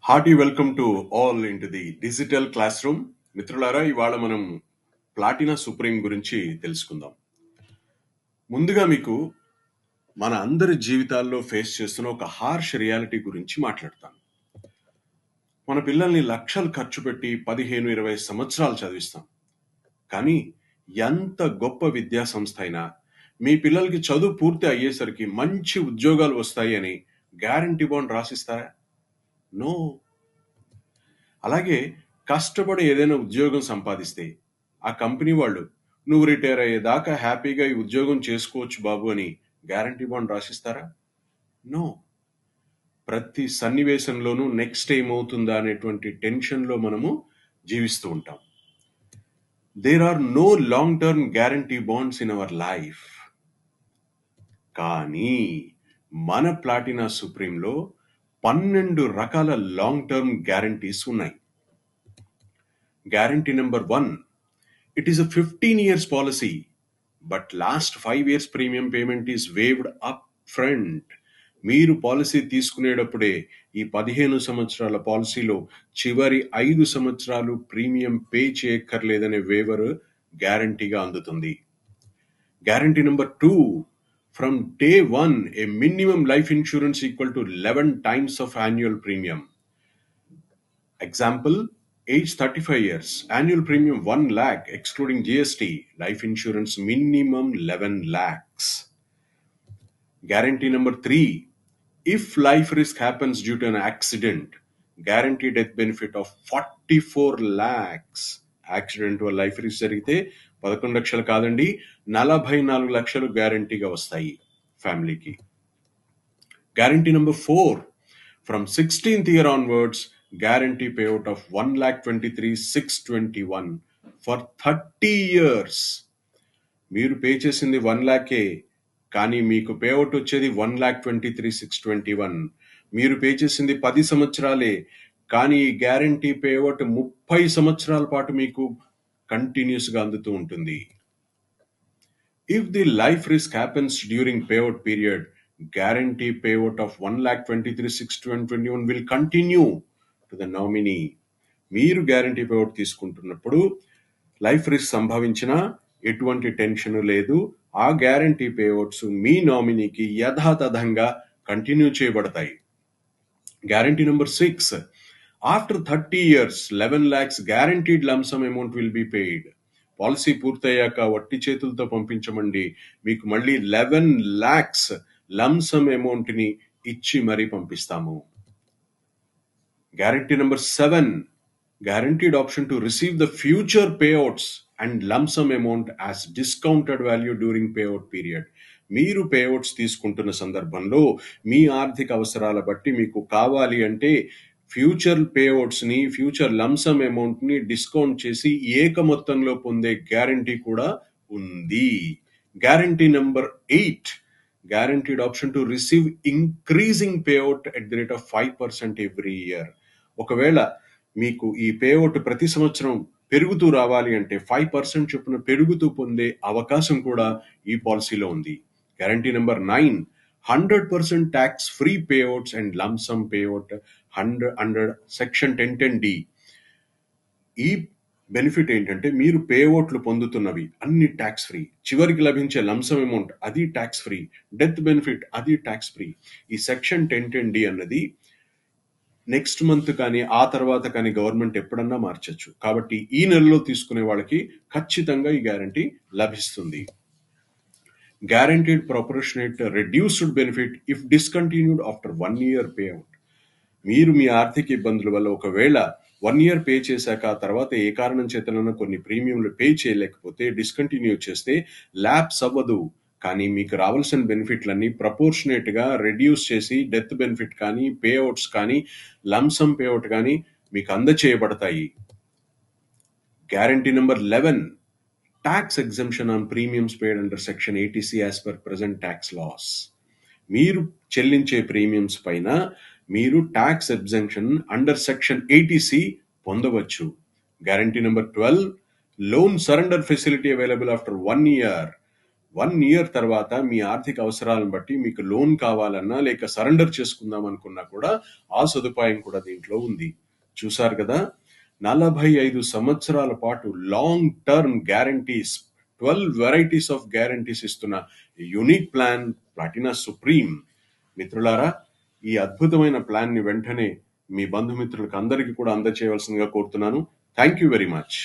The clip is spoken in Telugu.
Hearty welcome to all in to the digital class room. మిత్రులారా, ఇవాళ మనం ప్లాటినా సుప్రీం గురించి తెలుసుకుందాం. ముందుగా మీకు మన అందరి జీవితాల్లో ఫేస్ చేస్తున్న ఒక హార్ష్ రియాలిటీ గురించి మాట్లాడతాను. మన పిల్లల్ని లక్షలు ఖర్చు పెట్టి 15-20 సంవత్సరాలు చదివిస్తాం. కానీ ఎంత గొప్ప విద్యా సంస్థ అయినా మీ పిల్లలకి చదువు పూర్తి అయ్యేసరికి మంచి ఉద్యోగాలు వస్తాయి అని గ్యారంటీ బాండ్ రాసిస్తారా? నో. అలాగే కష్టపడి ఏదైనా ఉద్యోగం సంపాదిస్తే ఆ కంపెనీ వాళ్ళు నువ్వు రిటైర్ అయ్యేదాకా హ్యాపీగా ఈ ఉద్యోగం చేసుకోవచ్చు బాబు అని గ్యారంటీ బాండ్ రాసిస్తారా? నో. ప్రతి సన్నివేశంలోనూ నెక్స్ట్ ఏమవుతుందా అనేటువంటి టెన్షన్లో మనము జీవిస్తూ ఉంటాం. There are no long term guarantee bonds in our life. కానీ మన ప్లాటినా సుప్రీంలో 12 రకాల లాంగ్ టర్మ్ గ్యారంటీస్ ఉన్నాయి. Guarantee number 1, it is a 15 years policy, but last 5 years premium payment is waived up front. మీరు పాలసీ తీసుకునేటప్పుడే ఈ 15 సంవత్సరాల పాలసీలో చివరి 5 సంవత్సరాలు ప్రీమియం పే చేయక్కర్లేదనే వేవర్ గ్యారంటీగా అందుతుంది. Guarantee number 2, from day 1 a minimum life insurance equal to 11 times of annual premium. Example, age 35 years, annual premium 1 lakh excluding GST, life insurance minimum 11 lakhs. Guarantee number 3, if life risk happens due to an accident, guaranteed death benefit of 44 lakhs. Accident వల్ల లైఫ్ రిస్క్ జరిగితే 11 లక్షలు కాదండి, 44 లక్షలు గ్యారంటీగా వస్తాయి ఫ్యామిలీకి. Guarantee number 4, from 16th year onwards, guarantee payout of 1,23,621 for 30 years. మీరు పే చేసింది 1 lakhే, కానీ మీకు పేఅవుట్ వచ్చేది 1,23,621. మీరు పే చేసింది 10 సంవత్సరాలే, కానీ ఈ గ్యారంటీ పేఅవుట్ 30 సంవత్సరాల పాటు మీకు కంటిన్యూస్గా అందుతూ ఉంటుంది. If the life risk happens during payout period, guarantee payout of 1,23,621 will continue to the nominee. మీరు గ్యారంటీ పేఅవుట్ తీసుకుంటున్నప్పుడు లైఫ్ రిస్క్ సంభవించినా ఎటువంటి టెన్షన్ లేదు. ఆ గ్యారంటీ పేఅవుట్స్ మీ నామినీకి యథాతథంగా కంటిన్యూ చేయబడతాయి. Guarantee number 6, after 30 years 11 lakhs guaranteed lump sum amount will be paid. Policy పూర్తయ్యాక వట్టి చేతులతో పంపించమండి, మీకు మళ్ళీ 11 lakhs లంసమ్ అమౌంట్ ని ఇచ్చి మరీ పంపిస్తాము. Guarantee number 7, guaranteed option to receive the future payouts and lump sum amount as discounted value during payout period. మీరు పేఅవుట్స్ తీసుకుంటున్న సందర్భంలో మీ ఆర్థిక అవసరాల బట్టి మీకు కావాలి అంటే ఫ్యూచర్ పేఅవుట్స్ ని, ఫ్యూచర్ లంసమ్ అమౌంట్ ని డిస్కౌంట్ చేసి ఏక మొత్తంలో పొందే గ్యారంటీ కూడా ఉంది. Guarantee number 8, guaranteed option to receive increasing payout at the rate of 5% every year. ఒకవేళ మీకు ఈ పేఅవుట్ ప్రతి సంవత్సరం పెరుగుతూ రావాలి అంటే 5% చొప్పున పెరుగుతూ పొందే అవకాశం కూడా ఈ పాలసీలో ఉంది. Guarantee number 9, 100% tax free payouts and lump sum payout under section 1010D. ఈ బెనిఫిట్ ఏంటంటే మీరు పేఅవుట్లు పొందుతున్నవి అన్ని ట్యాక్స్ ఫ్రీ, చివరికి లభించే లంసమ్ అమౌంట్ అది ట్యాక్స్ ఫ్రీ, డెత్ బెనిఫిట్ అది ట్యాక్స్ ఫ్రీ. ఈ సెక్షన్ 1010D అన్నది నెక్స్ట్ మంత్ కానీ ఆ తర్వాత కానీ గవర్నమెంట్ ఎప్పుడన్నా మార్చచ్చు. కాబట్టి ఈ నెలలో తీసుకునే వాళ్ళకి ఖచ్చితంగా ఈ గ్యారంటీ లభిస్తుంది. Guaranteed proportionate reduced benefit if discontinued after 1 year payout. మీరు మీ ఆర్థిక ఇబ్బందుల వల్ల ఒకవేళ 1 year పే చేశాక ఆ తర్వాత ఏ కారణం చేతనైనా కొన్ని ప్రీమియంలు పే చేయలేకపోతే డిస్కంటిన్యూ చేస్తే ల్యాప్స్ అవ్వదు, కానీ మీకు రావాల్సిన బెనిఫిట్లన్నీ ప్రపోర్షనేట్ గా రెడ్యూస్ చేసి డెత్ బెనిఫిట్ కానీ, పేఅవుట్స్ కానీ, లంసమ్ పేఅవుట్ కానీ మీకు అందచేయబడతాయి. Guarantee number 11, tax exemption on premiums paid under section 80C as per present tax laws. మీరు చెల్లించే ప్రీమియమ్స్ పైన మీరు tax exemption under section 80C పొందవచ్చు. Guarantee number 12, loan surrender facility available after 1 year. 1 year తర్వాత మీ ఆర్థిక అవసరాలను బట్టి మీకు లోన్ కావాలన్నా, లేక సరెండర్ చేసుకుందాం అనుకున్నా కూడా ఆ సదుపాయం కూడా దీంట్లో ఉంది. చూసారు కదా! 45 సంవత్సరాల పాటు long term guarantees, 12 varieties of guarantees ఇస్తున్న యూనిక్ ప్లాన్ ప్లాటినా సుప్రీం. మిత్రులారా, ఈ అద్భుతమైన ప్లాన్ ని వెంటనే మీ బంధుమిత్రులకు అందరికీ కూడా అందజేయవలసిందిగా కోరుతున్నాను. Thank you very much.